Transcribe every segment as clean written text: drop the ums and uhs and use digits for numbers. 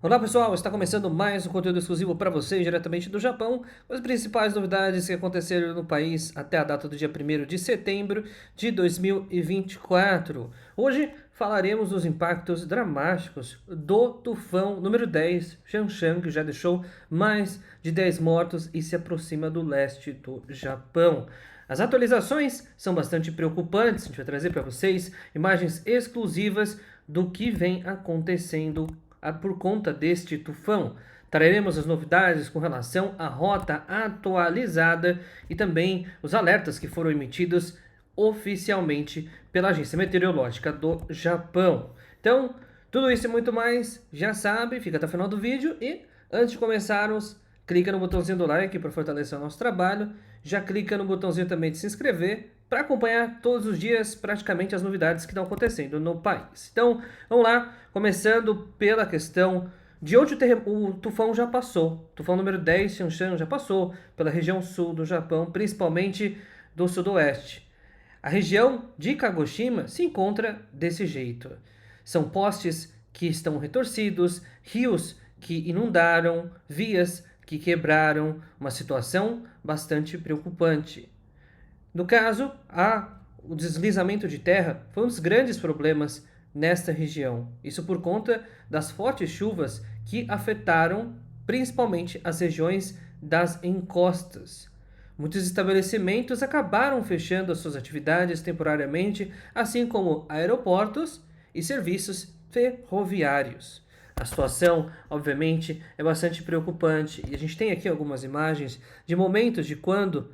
Olá pessoal, está começando mais um conteúdo exclusivo para vocês diretamente do Japão, com as principais novidades que aconteceram no país até a data do dia 1º de setembro de 2024. Hoje falaremos dos impactos dramáticos do tufão número 10, Shanshan, que já deixou mais de 10 mortos e se aproxima do leste do Japão. As atualizações são bastante preocupantes, a gente vai trazer para vocês imagens exclusivas do que vem acontecendo por conta deste tufão. Traremos as novidades com relação à rota atualizada e também os alertas que foram emitidos oficialmente pela Agência Meteorológica do Japão. Então, tudo isso e muito mais, já sabe, fica até o final do vídeo e antes de começarmos, clica no botãozinho do like para fortalecer o nosso trabalho, já clica no botãozinho também de se inscrever para acompanhar todos os dias praticamente as novidades que estão acontecendo no país. Então, vamos lá, começando pela questão de onde o tufão já passou. O tufão número 10, Shanshan, já passou pela região sul do Japão, principalmente do sudoeste. A região de Kagoshima se encontra desse jeito. São postes que estão retorcidos, rios que inundaram, vias que quebraram, uma situação bastante preocupante. No caso, o deslizamento de terra foi um dos grandes problemas nesta região. Isso por conta das fortes chuvas que afetaram principalmente as regiões das encostas. Muitos estabelecimentos acabaram fechando as suas atividades temporariamente, assim como aeroportos e serviços ferroviários. A situação, obviamente, é bastante preocupante e a gente tem aqui algumas imagens de momentos de quando,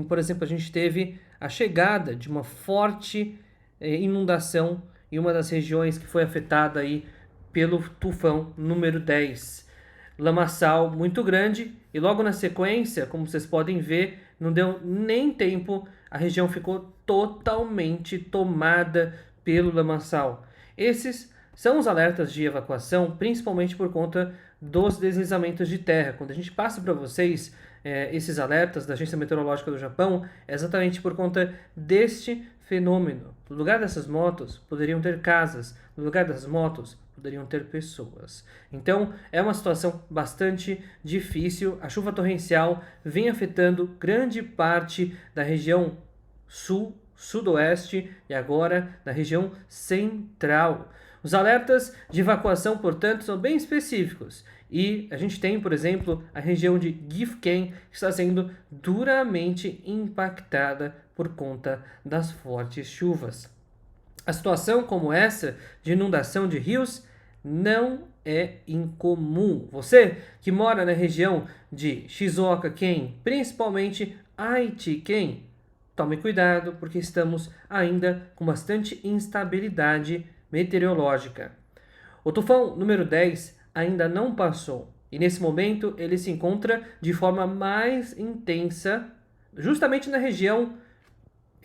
por exemplo, a gente teve a chegada de uma forte inundação em uma das regiões que foi afetada aí pelo tufão número 10. Lamaçal muito grande e logo na sequência, como vocês podem ver, não deu nem tempo, a região ficou totalmente tomada pelo lamaçal. Esses são os alertas de evacuação, principalmente por conta dos deslizamentos de terra. Quando a gente passa para vocês esses alertas da Agência Meteorológica do Japão, é exatamente por conta deste fenômeno. No lugar dessas motos, poderiam ter casas. No lugar das motos, poderiam ter pessoas. Então, é uma situação bastante difícil. A chuva torrencial vem afetando grande parte da região sul, sudoeste e agora na região central. Os alertas de evacuação, portanto, são bem específicos. E a gente tem, por exemplo, a região de Gifken, que está sendo duramente impactada por conta das fortes chuvas. A situação como essa, de inundação de rios, não é incomum. Você que mora na região de Shizuoka-ken, principalmente Aichi-ken, tome cuidado, porque estamos ainda com bastante instabilidade meteorológica. O tufão número 10 ainda não passou e nesse momento ele se encontra de forma mais intensa justamente na região,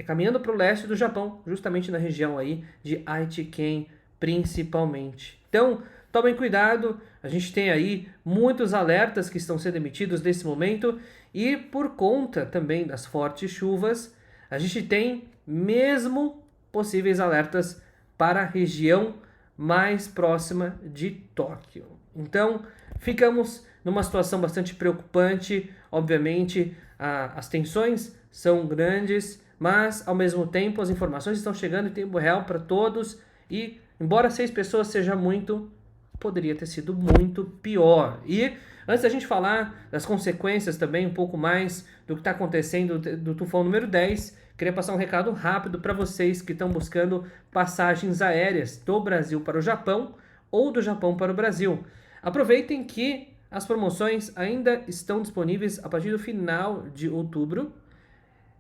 caminhando para o leste do Japão, justamente na região aí de Aichi-ken principalmente. Então, tomem cuidado, a gente tem aí muitos alertas que estão sendo emitidos nesse momento e por conta também das fortes chuvas, a gente tem mesmo possíveis alertas para a região mais próxima de Tóquio. Então, ficamos numa situação bastante preocupante. Obviamente, as tensões são grandes, mas, ao mesmo tempo, as informações estão chegando em tempo real para todos e, embora 6 pessoas seja muito, poderia ter sido muito pior. E, antes da gente falar das consequências também, um pouco mais do que está acontecendo do tufão número 10, queria passar um recado rápido para vocês que estão buscando passagens aéreas do Brasil para o Japão ou do Japão para o Brasil. Aproveitem que as promoções ainda estão disponíveis a partir do final de outubro,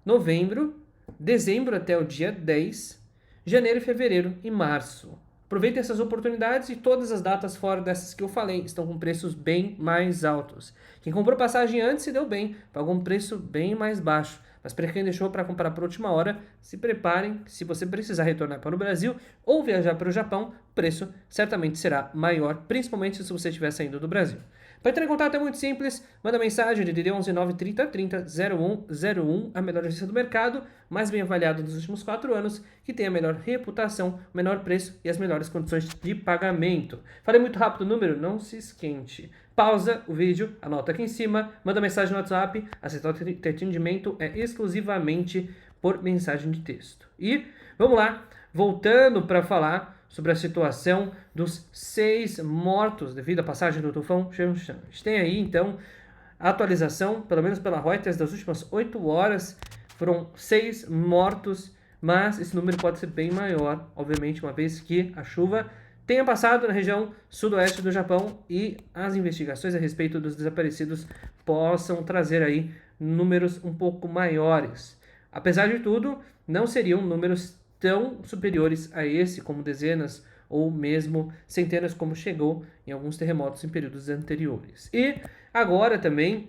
novembro, dezembro até o dia 10, janeiro e fevereiro e março. Aproveitem essas oportunidades e todas as datas fora dessas que eu falei estão com preços bem mais altos. Quem comprou passagem antes se deu bem, pagou um preço bem mais baixo. Mas para quem deixou para comprar por última hora, se preparem, se você precisar retornar para o Brasil ou viajar para o Japão, o preço certamente será maior, principalmente se você estiver saindo do Brasil. Para entrar em contato é muito simples, manda mensagem de DDD 11 930 30 0101, a melhor agência do mercado, mais bem avaliada dos últimos 4 anos, que que tem a melhor reputação, o menor preço e as melhores condições de pagamento. Falei muito rápido o número? Não se esquente. Pausa o vídeo, anota aqui em cima, manda mensagem no WhatsApp, aceitar o atendimento é exclusivamente por mensagem de texto. E vamos lá, voltando para falar sobre a situação dos 6 mortos devido à passagem do tufão Shanshan. A gente tem aí, então, a atualização, pelo menos pela Reuters, das últimas 8 horas, foram 6 mortos, mas esse número pode ser bem maior, obviamente, uma vez que a chuva tenha passado na região sudoeste do Japão e as investigações a respeito dos desaparecidos possam trazer aí números um pouco maiores. Apesar de tudo, não seriam números tão superiores a esse, como dezenas ou mesmo centenas, como chegou em alguns terremotos em períodos anteriores. E agora também,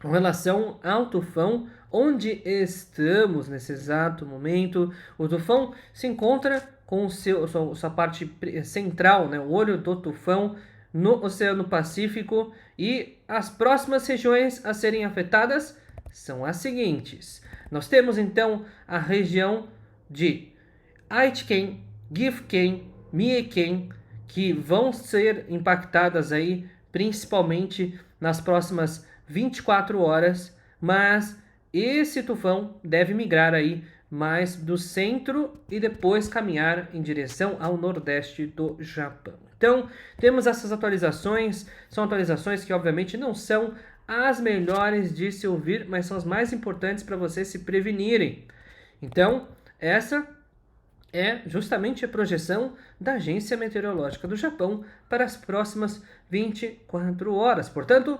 com relação ao tufão, onde estamos nesse exato momento, o tufão se encontra com sua parte central, né, o olho do tufão, no Oceano Pacífico, e as próximas regiões a serem afetadas são as seguintes. Nós temos então a região de Aichiken, Gifuken, Mieken, que vão ser impactadas aí principalmente nas próximas 24 horas, mas esse tufão deve migrar aí mais do centro e depois caminhar em direção ao nordeste do Japão. Então, temos essas atualizações, são atualizações que obviamente não são as melhores de se ouvir, mas são as mais importantes para vocês se prevenirem. Então, essa é justamente a projeção da Agência Meteorológica do Japão para as próximas 24 horas. Portanto,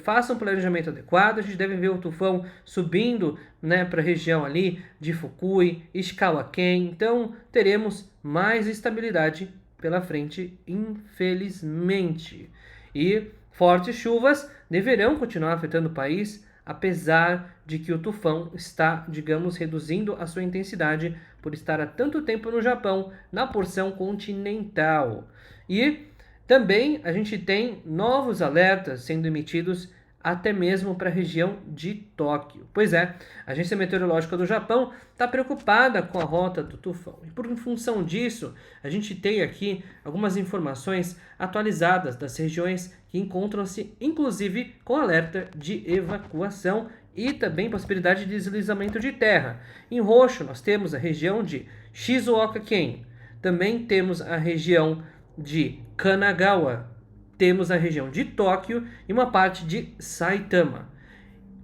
faça um planejamento adequado. A gente deve ver o tufão subindo, né, para a região ali de Fukui, Ishikawa-ken. Então, teremos mais instabilidade pela frente, infelizmente. E fortes chuvas deverão continuar afetando o país, apesar de que o tufão está, digamos, reduzindo a sua intensidade por estar há tanto tempo no Japão, na porção continental. E também a gente tem novos alertas sendo emitidos até mesmo para a região de Tóquio. Pois é, a Agência Meteorológica do Japão está preocupada com a rota do tufão. E por função disso, a gente tem aqui algumas informações atualizadas das regiões que encontram-se, inclusive, com alerta de evacuação e também possibilidade de deslizamento de terra. Em roxo, nós temos a região de Shizuoka-ken. Também temos a região de Kanagawa. Temos a região de Tóquio e uma parte de Saitama.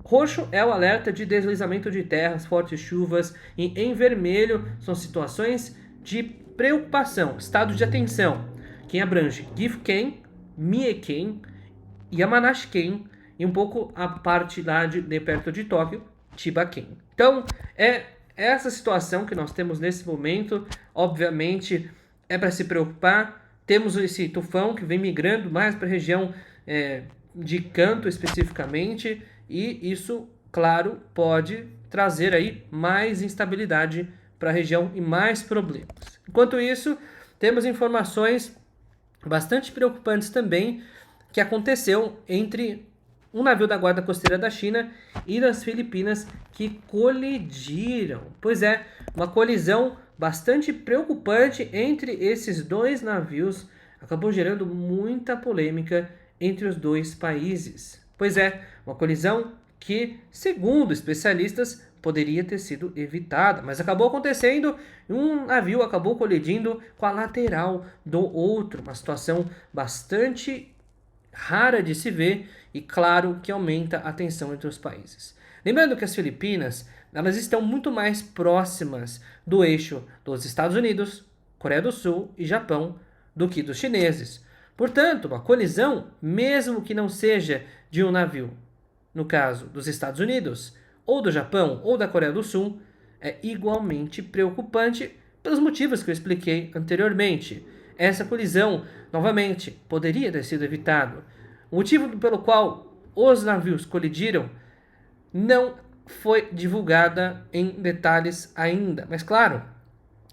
Roxo é o alerta de deslizamento de terras, fortes chuvas, e em vermelho são situações de preocupação, estado de atenção, que abrange Gifuken, Mieken, Yamanashi-ken e um pouco a parte lá de perto de Tóquio, Chiba-ken. Então, é essa situação que nós temos nesse momento. Obviamente, é para se preocupar. Temos esse tufão que vem migrando mais para a região de Kanto especificamente, e isso, claro, pode trazer aí mais instabilidade para a região e mais problemas. Enquanto isso, temos informações bastante preocupantes também que aconteceu entre um navio da Guarda Costeira da China e das Filipinas que colidiram. Pois é, uma colisão bastante preocupante entre esses dois navios acabou gerando muita polêmica entre os dois países. Pois é, uma colisão que, segundo especialistas, poderia ter sido evitada, mas acabou acontecendo. Um navio acabou colidindo com a lateral do outro, uma situação bastante rara de se ver e, claro, que aumenta a tensão entre os países. Lembrando que as Filipinas, elas estão muito mais próximas do eixo dos Estados Unidos, Coreia do Sul e Japão do que dos chineses. Portanto, uma colisão, mesmo que não seja de um navio, no caso dos Estados Unidos, ou do Japão, ou da Coreia do Sul, é igualmente preocupante pelos motivos que eu expliquei anteriormente. Essa colisão, novamente, poderia ter sido evitado. O motivo pelo qual os navios colidiram não foi divulgada em detalhes ainda. Mas, claro,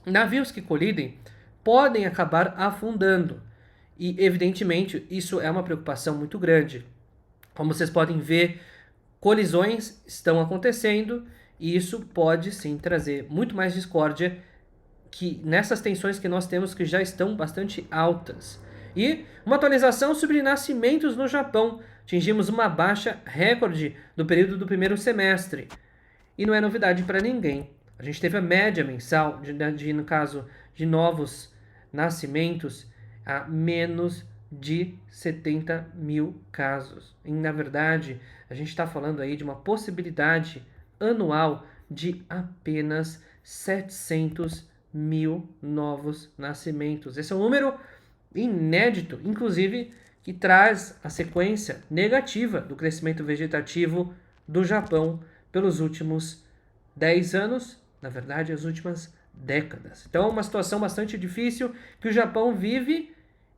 navios que colidem podem acabar afundando. E, evidentemente, isso é uma preocupação muito grande. Como vocês podem ver, colisões estão acontecendo E isso pode sim trazer muito mais discórdia que nessas tensões que nós temos que já estão bastante altas. E uma atualização sobre nascimentos no Japão. Atingimos uma baixa recorde no período do primeiro semestre. E não é novidade para ninguém. A gente teve a média mensal, no caso, de novos nascimentos a menos de 70 mil casos. E, na verdade, a gente está falando aí de uma possibilidade anual de apenas 700 mil novos nascimentos. Esse é um número inédito, inclusive, que traz a sequência negativa do crescimento vegetativo do Japão pelos últimos 10 anos, na verdade, as últimas décadas. Então, é uma situação bastante difícil que o Japão vive.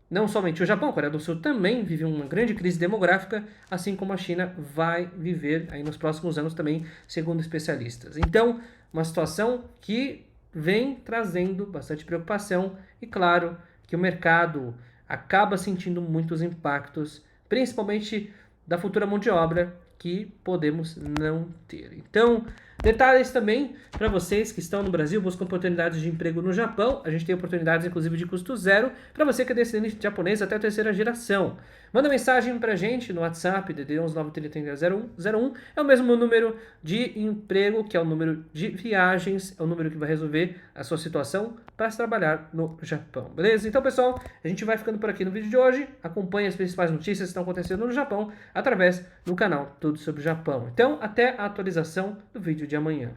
Não somente o Japão, a Coreia do Sul também vive uma grande crise demográfica, assim como a China vai viver aí nos próximos anos também, segundo especialistas. Então, uma situação que vem trazendo bastante preocupação e, claro, que o mercado acaba sentindo muitos impactos, principalmente da futura mão de obra que podemos não ter. Então, detalhes também para vocês que estão no Brasil, buscam oportunidades de emprego no Japão. A gente tem oportunidades, inclusive, de custo zero para você que é descendente de japonês até a terceira geração. Manda mensagem para a gente no WhatsApp, DDD 11 é o mesmo número de emprego, que é o número de viagens, é o número que vai resolver a sua situação para trabalhar no Japão, beleza? Então, pessoal, a gente vai ficando por aqui no vídeo de hoje. Acompanhe as principais notícias que estão acontecendo no Japão através do canal Tudo Sobre o Japão. Então, até a atualização do vídeo de amanhã.